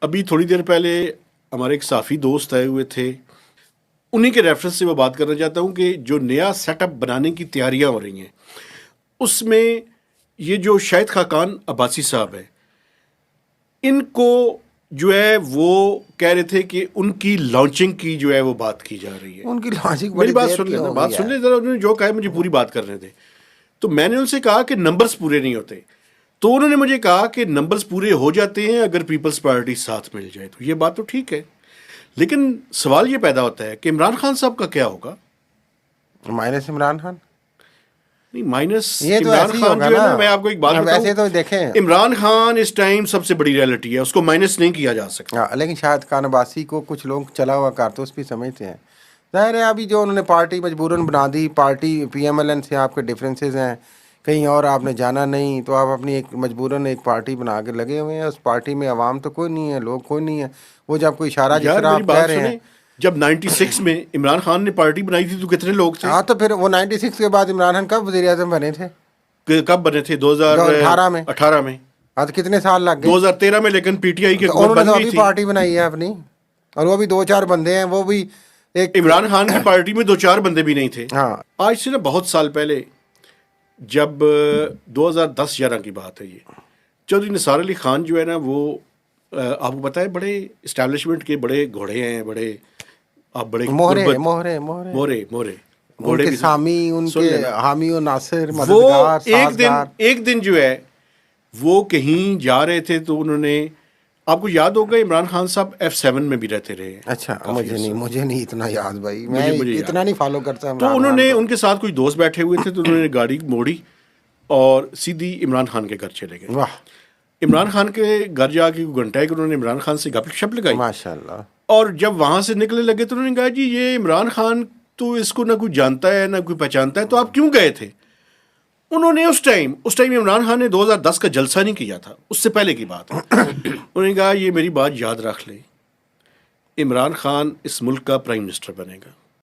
ابھی تھوڑی دیر پہلے ہمارے ایک صحافی دوست آئے ہوئے تھے, انہی کے ریفرنس سے میں بات کرنا چاہتا ہوں کہ جو نیا سیٹ اپ بنانے کی تیاریاں ہو رہی ہیں اس میں یہ جو شاہد خاقان عباسی صاحب ہیں, ان کو جو ہے وہ کہہ رہے تھے کہ ان کی لانچنگ کی جو ہے وہ بات کی جا رہی ہے. ان کی لانچنگ میری بات سن لینا, بات سن لیں ذرا, انہوں نے جو کہا ہے مجھے پوری بات کرنے دیں. تو میں نے ان سے کہا کہ نمبرز پورے نہیں ہوتے, تو انہوں نے مجھے کہا کہ نمبرز پورے ہو جاتے ہیں اگر پیپلز پارٹی ساتھ مل جائے. تو یہ بات تو ٹھیک ہے, لیکن سوال یہ پیدا ہوتا ہے کہ عمران خان صاحب کا کیا ہوگا. مائنس عمران خان نہیں, مائنس یہ تو عمران ایسے ہی خان ہوگا جو ہے نا. نا, میں آپ کو ایک بات ویسے تو بتاؤں, دیکھیں عمران خان اس ٹائم سب سے بڑی ریئلٹی ہے, اس کو مائنس نہیں کیا جا سکتا. لیکن شاہد خان عباسی کو کچھ لوگ چلا ہوا کارتوس بھی سمجھتے ہیں. ظاہر ہے ابھی جو انہوں نے پارٹی مجبوراً بنا دی, party P M L N سے آپ کے ڈفرینسز ہیں, کہیں اور آپ نے جانا نہیں, تو آپ اپنی ایک مجبوراً ایک پارٹی بنا کے لگے ہوئے ہیں. اس پارٹی میں عوام تو کوئی نہیں ہے, لوگ کوئی نہیں ہے. وہ جب کوئی اشارہ جس یار طرح میری آپ کہہ بات رہے ہیں, سنیں, جب 96 میں عمران خان نے پارٹی بنائی تھی تو کتنے لوگ تھے؟ ہاں تو پھر وہ 96 کے بعد عمران خان کب وزیر اعظم بنے تھے؟ کب بنے تھے؟ 2018 میں. 2018 میں. ہاں تو کتنے سال لگ گئے؟ 2013 میں لیکن پی ٹی آئی کی تو حکومت انہوں نے بن تو گئی ابھی تھی. پارٹی بنائی ہے اپنی, اور وہ بھی 2-4 بندے ہیں, وہ بھی ایک عمران خان کی پارٹی میں 2-4 بندے بھی نہیں تھے. ہاں آج سے نا بہت سال پہلے, جب 2010-11 کی بات ہے, یہ چودھری نثار علی خان جو ہے نا, وہ آپ کو پتہ ہے بڑے اسٹیبلشمنٹ کے بڑے گھوڑے ہیں, بڑے آپ بڑے مہرے مورے ان گھوڑے کے بھی سامی, ان سن کے لینا. حامی و ناصر, وہ مددگار, سازگار. ایک دن جو ہے وہ کہیں جا رہے تھے, تو انہوں نے, آپ کو یاد ہوگا عمران خان صاحب F7 میں بھی رہتے رہے ہیں. اچھا مجھے نہیں اتنا یاد بھائی, میں مجھے یاد. اتنا نہیں فالو کرتا تو عمران انہوں خان نے, کو. ان کے ساتھ کچھ دوست بیٹھے ہوئے تھے, تو انہوں نے گاڑی موڑی اور سیدھی عمران خان کے گھر چلے گئے. واہ عمران خان کے گھر جا کے گھنٹہ ایک انہوں نے عمران خان سے گپ شپ لگائی, ماشاء اللہ. اور جب وہاں سے نکلنے لگے تو انہوں نے کہا جی یہ عمران خان تو اس کو نہ کوئی جانتا ہے نہ کوئی پہچانتا ہے, تو آپ کیوں گئے تھے؟ انہوں نے اس ٹائم عمران خان نے 2010 کا جلسہ نہیں کیا تھا, اس سے پہلے کی بات ہے. انہوں نے کہا یہ میری بات یاد رکھ لیں, عمران خان اس ملک کا پرائم منسٹر بنے گا.